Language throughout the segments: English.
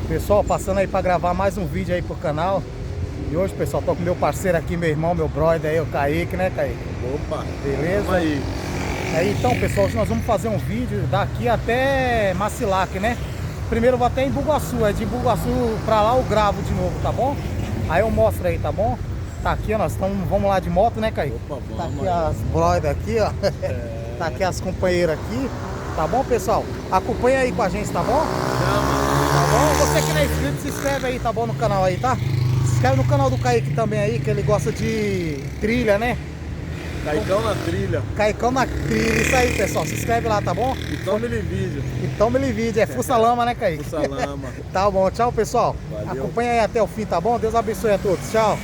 Pessoal, passando aí pra gravar mais um vídeo aí pro canal. E hoje, pessoal, tô com meu parceiro aqui, meu irmão, meu brother aí, o Caíque, né, Caíque? Opa! Beleza? Vamos aí. Então, pessoal, hoje nós vamos fazer um vídeo daqui até Macilac, né? Primeiro eu vou até em Guaçu, de Guaçu pra lá eu gravo de novo, tá bom? Aí eu mostro aí, tá bom? Tá aqui, ó, vamos lá de moto, né, Caíque? Opa, vamos. Tá aqui as brother aqui, ó. Tá aqui as companheiras aqui. Tá bom, pessoal? Acompanha aí com a gente, tá bom? Tá bom? Você que não é inscrito, se inscreve aí, tá bom? No canal aí, tá? Se inscreve no canal do Caíque também aí, que ele gosta de trilha, né? Caicão na trilha. Caicão na trilha, isso aí, pessoal. Se inscreve lá, tá bom? E tome-lhe vídeo. E tome-lhe vídeo, é fuça lama, né, Caíque? Fuça lama. Tá bom, tchau, pessoal. Valeu. Acompanha aí até o fim, tá bom? Deus abençoe a todos, tchau.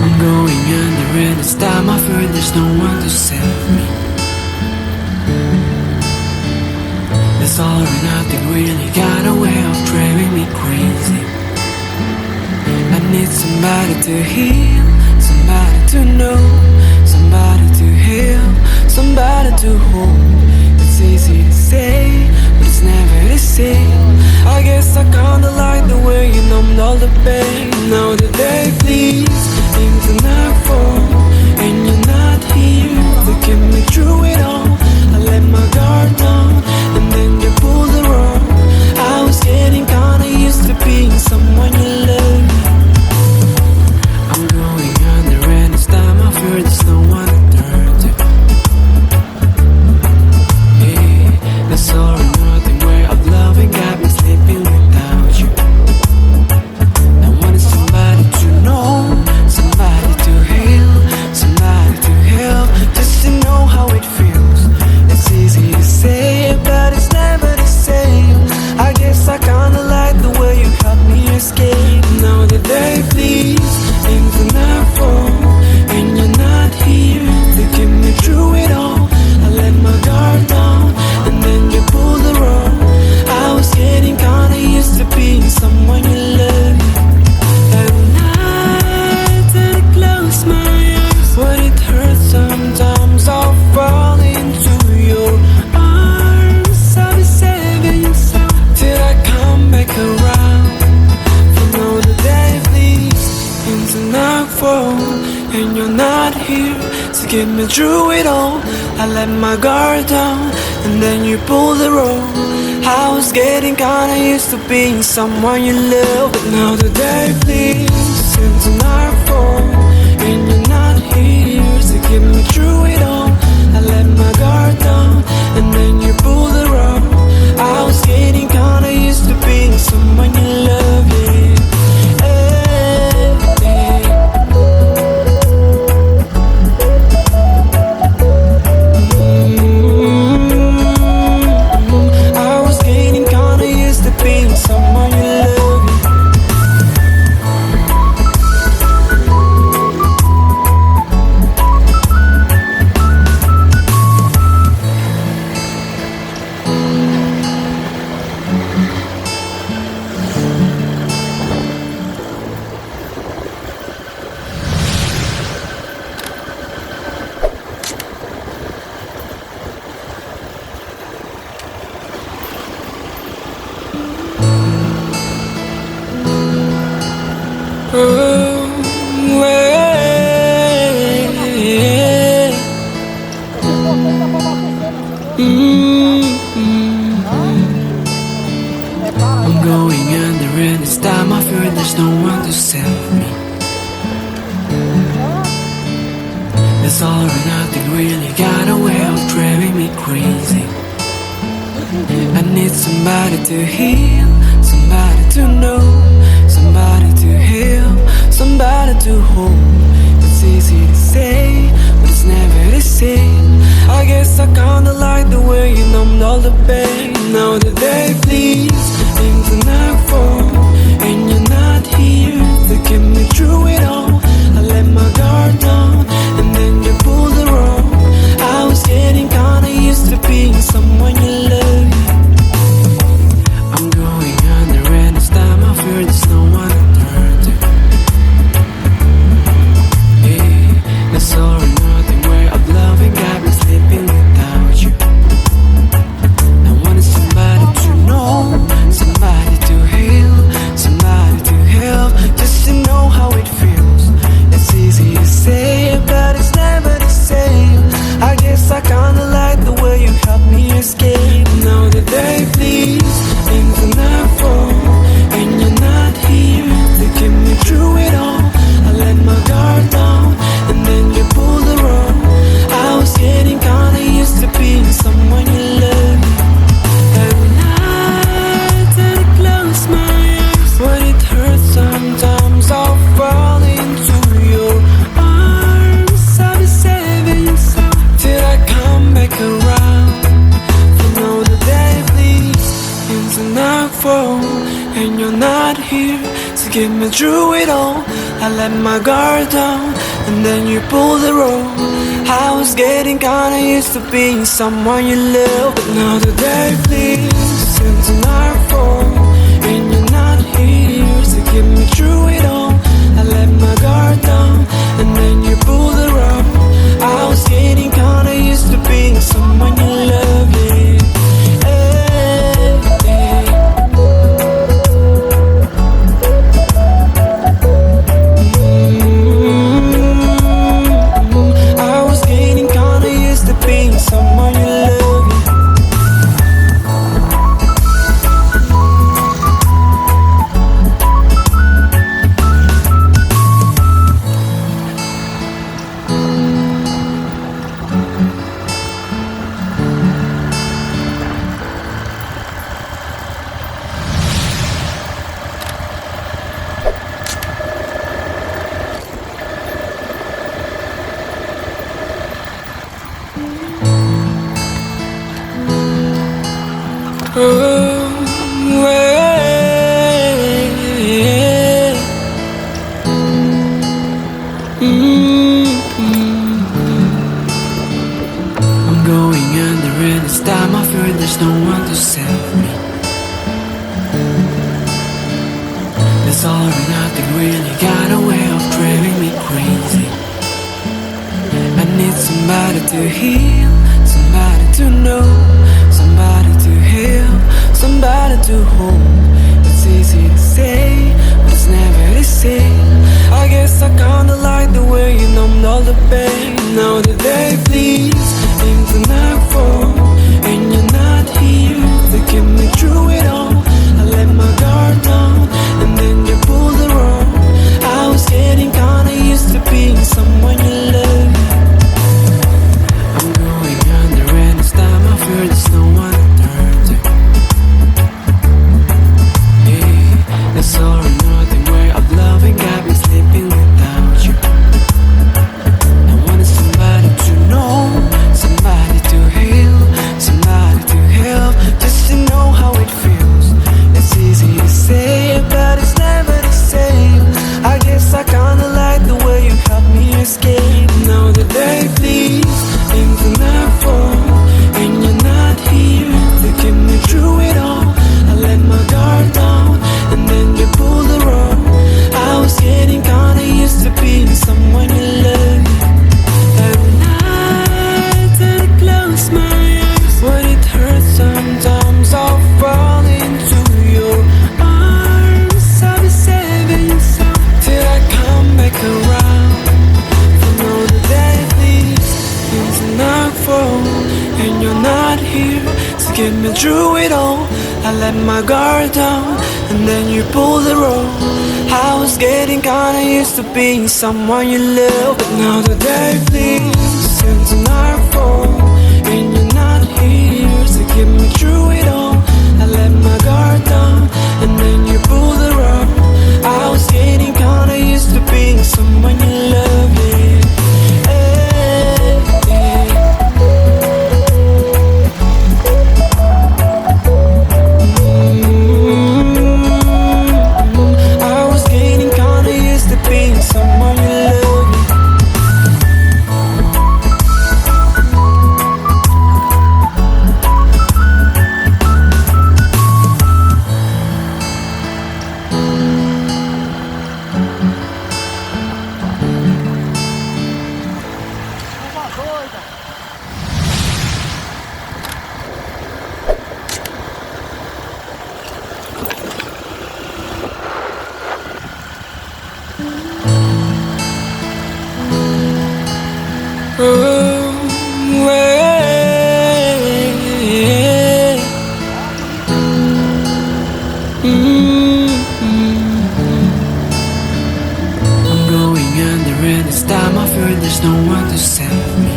I'm going under and it's time I've heard there's no one to save me. This all or nothing really got a way of driving me crazy. I need somebody to heal, somebody to know, somebody to heal, somebody to hold. It's easy to say, but it's never the same. I guess I kinda like the way you numbed all the pain. Now the day bleeds into nightfall, and you're not here to get me through it all. I let my guard down, and then you pulled the rug. I was getting kinda used to being someone you love. I'm going under and it's time I've heard there's no one to turn to. Yeah, this all or nothing way of loving got me sleeping without you. I wanted somebody to know, somebody to heal, somebody to help, just to know how it feels. It's easy to say, but it's never the same. I guess I kinda like the way you helped me escape. Now the day bleeds into nightfall, and you're not here to get me through it all. I let my guard down, and then you pulled the rug. I was getting kinda used to being someone you love. At night, I close my eyes, but it hurts sometimes. I'll fall into your arms. I'll be saving you so till I come back around. For now the day bleeds into nightfall, and you're not here to get me through it all. I let my guard down, and then you pulled the rope. I was getting kinda used to being someone you love, but now the day bleeds into nightfall, and you're not here to get me through it all. I let my guard down, and then you pulled the rope. I was getting kinda used to being someone you love, yeah. Someone you love. I'm going under and this time I've heard there's no one to save me. This all or nothing really got a way of driving me crazy. I need somebody to heal, somebody to know, somebody to heal, somebody to hold. It's easy to say, but it's never the same. I guess I kinda like the way you numbed all the pain. Now the day bleeds into nightfall, and you're not here to get me through it all. I let my guard down, and then you pulled the rug. I was getting kinda used to being someone you love. I'm going nightfall, and you're not here to get me through it all. I let my guard down, and then you pulled the rope. I was getting kinda used to being someone you love, but now the day flees into nightfall, and you're not here to get me through it all. I let my guard down, and then you pulled the rope. I was getting kinda used to being someone you love, yeah. Hey, hey. I was getting kinda used to being someone you love, yeah. I'm going under and this time I fear there's no one to save me. This all or nothing really got a way of driving me crazy. I need somebody to heal, somebody to know, somebody to heal, somebody to hold. It's easy to say, but it's never the same. I guess I kinda like the way you numbed all the pain. Now the day flees into nightfall, and you're not here to get me through it all. I let my guard down, and then you pulled the rope. I was getting kinda used to being someone you love. I'm going under and this time I fear there's no one to turn to. Yeah, this all or nothing way of loving got me sleeping without you. I wanted somebody to know, somebody to heal, somebody to help, just to know how it feels. It's easy to say, but it's never the same. I guess I kinda like the way you help me escape. Now the day flees into nightfall, and you're not here to get me through it all. I let my guard down, and then you pulled the rope. I was getting kinda used to being someone you love. Every night that I close my eyes, when it hurts sometimes I'll fall into your arms. I'll be saving you so till I come back around. For now the day flees into nightfall, and you're not here to get me through it all. I let my guard down, and then you pulled the rope. I was getting kinda used to being someone you love, but now the day flees into nightfall, and you're not here to get me through it all. I let my guard down, and then you pulled the rope. I was getting kinda used to being someone you love, yeah. Hey, hey. I was getting kinda used to being someone you love, yeah. Uma doida. I'm going under and this time I fear there's no one to save me.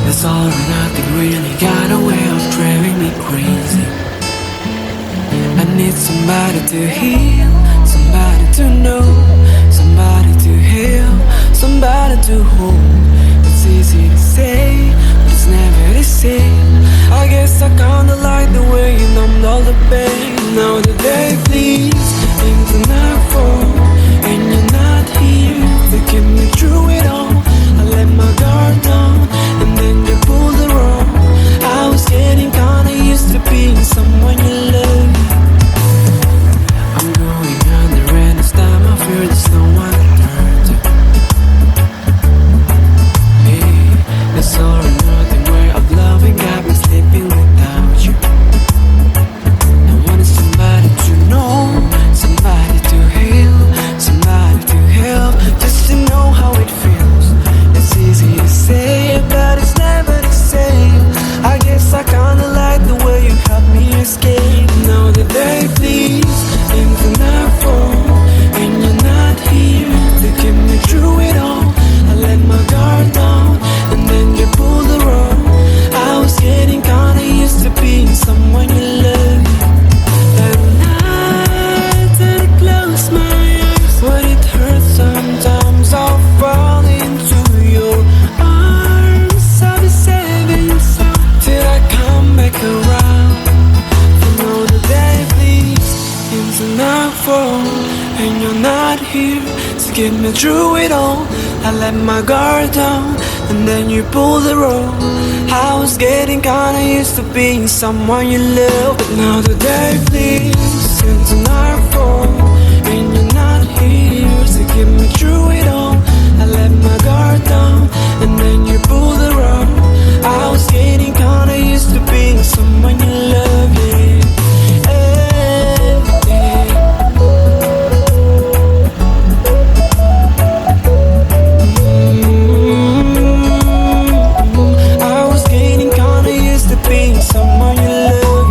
This all or nothing really got a way of driving me crazy. I need somebody to heal, somebody to know, somebody to heal, somebody to hold. It's easy to say, but it's never the same. I guess I kinda like all the pain. Now the day bleeds into nightfall, and you're not here to get me through it all. I let my guard down, and then you pulled the rope. I was getting kinda used to being someone you love. I'm going under, and this time I fear there's no one to turn to. Hey, it's all or nothing way of loving. I've been sleeping without you. I wanted somebody to know, somebody to heal, somebody to help, just to know how it feels. It's easy to say, but it's never the same. I guess I kinda like the way you help me escape. Now the day bleeds into nightfall, and you're not here to get me through it all. I let my guard down, and then you pulled the rope. I was getting kinda used to being someone you love. At night I close my eyes, when it hurts sometimes I'll fall into your arms. I'll be saving you so till I come back around. You know the day bleeds into nightfall, and you're not here to get me through it all. I let my guard down, and then you pull the rope. I was getting kinda used to being someone you love, but now the day bleeds into nightfall, and you're not here to get me through it all. I let my guard down, and then you pull the rope. I was getting kinda used to being someone you love, yeah. Someone you love.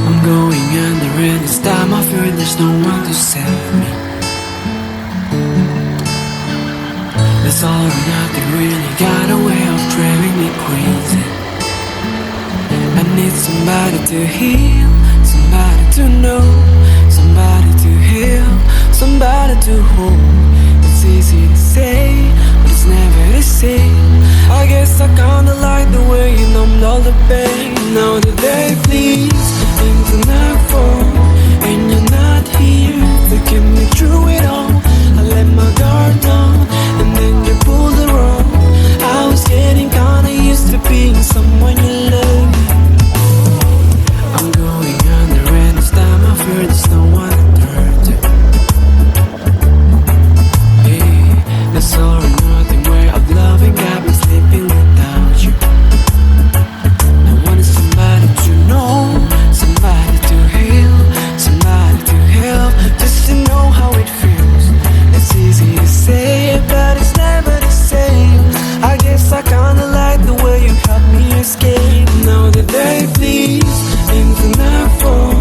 I'm going under, and this time I fear there's no one to save me. It's all or nothing, really got a way of driving me crazy. I need somebody to heal, somebody to know, somebody to heal, somebody to hold. It's easy to say, but it's never the same. I guess I kinda like the way you numbed all the pain. Now the day bleeds into nightfall, and you're not here to get me through it all. I let my guard down, and then you pulled the rope. I was getting kinda used to being someone you love. I'm going under, and this time I fear there's no one to turn to. Hey, this all or nothing way of loving got me sleeping without you. I wanted somebody to know, somebody to heal, somebody to help, just to know how it feels. It's easy to say, but it's never the same. I guess I kinda like the way you help me escape. Now the day bleeds into nightfall,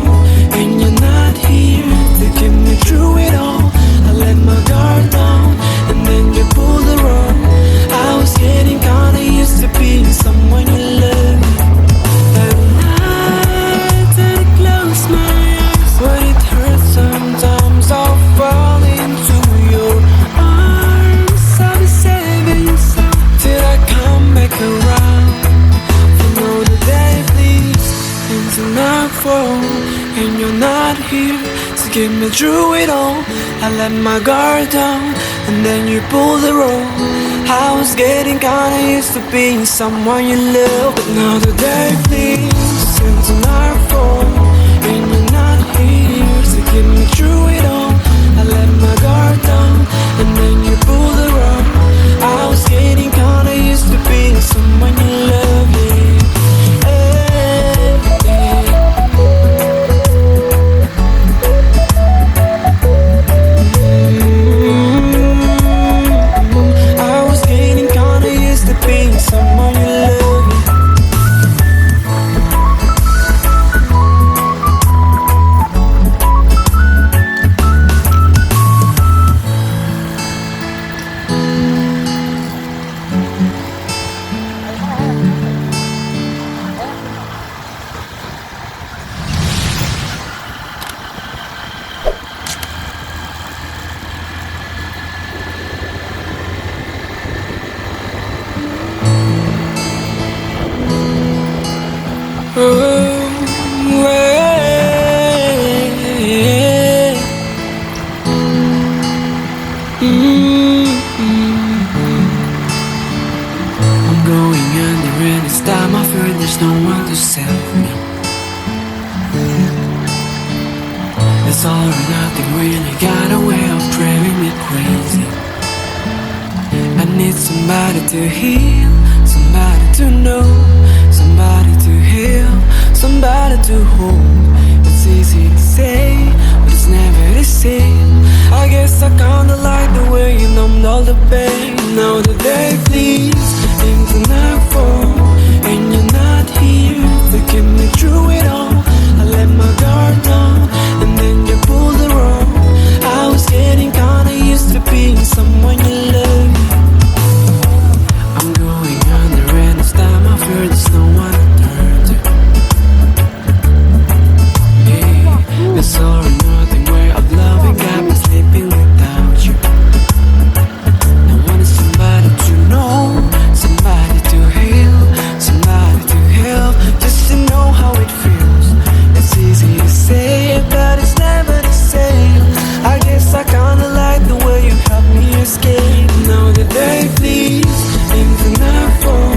and you're not here to get me through it all. I let my guard down, and then you pull the rope. I was getting kinda used to being someone you love. At night I close my eyes, when it hurts sometimes I'll fall into your arms. I'll be saving you so till I come back around. You know the day bleeds into nightfall, and you're not here to get me through it all. I let my guard down, and then you pull the rope. I was getting kinda used to being someone you love, but now the day bleeds into nightfall, and you're not here to get me through it all. I let my guard down, and then you pull the rope. I was getting kinda used to being someone you love, yeah. Hey, hey. It's all or nothing, really got a way of driving me crazy. I need somebody to heal, somebody to know, somebody to heal, somebody to hold. It's easy to say, but it's never the same. I guess I kinda like the way you numbed all the pain. Now the day flees into nightfall, and you're not here to get me through it all. I let my guard down, and then you pulled the rug. I was getting kinda used to being someone you love. I'm going under, and this time I fear there's no one to turn to. Yeah, it's all or nothing way of loving, got me sleeping without you. I wanted somebody to know, somebody to heal, somebody to help, just to know how it feels. It's easy to say, but it's never the same. I guess I kinda like the way you help me escape. Now the day flees into nightfall,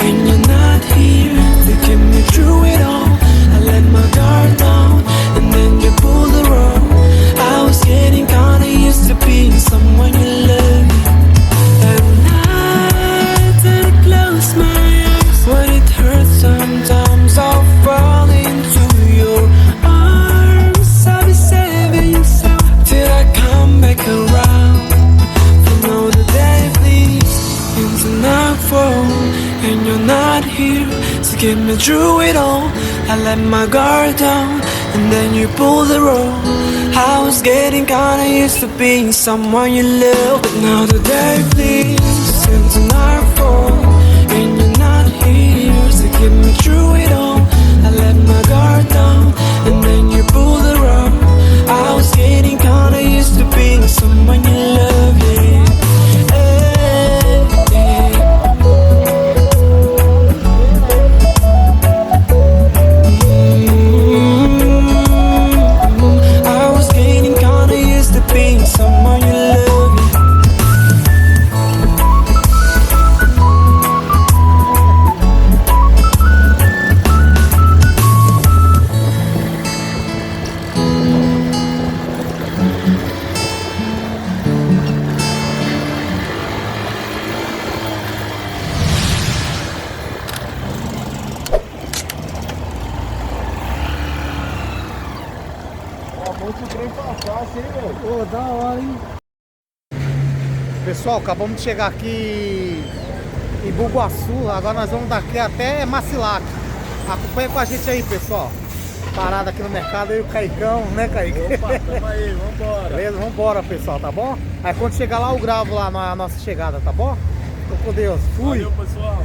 and you're not here to get me through it all. I let my guard down, and then you pulled the rug. I was getting kinda used to being someone you love. At night, I close my eyes. When it hurts sometimes, I'll fall into your arms. I'll be saving you so till I come back around. For now the day flees into nightfall, and you're not here to get me through it all. I let my guard down, and then you pull the rope. I was getting kinda used to being someone you love. But now the day flees into nightfall, and you're not here to get me through it all. I let my guard down, and then you pull the rope. I was getting kinda used to being someone you love, yeah. Someone you love. Pô, da hora, hein? Pessoal, acabamos de chegar aqui em guaçu. Agora nós vamos daqui até Macilac. Acompanha com a gente aí, pessoal. Parada aqui no mercado, aí o Caicão, né, Caíque? Opa, tamo aí, vambora. Beleza, vambora, pessoal, tá bom? Aí quando chegar lá eu gravo lá na nossa chegada, tá bom? Tô com Deus, fui! Valeu, pessoal.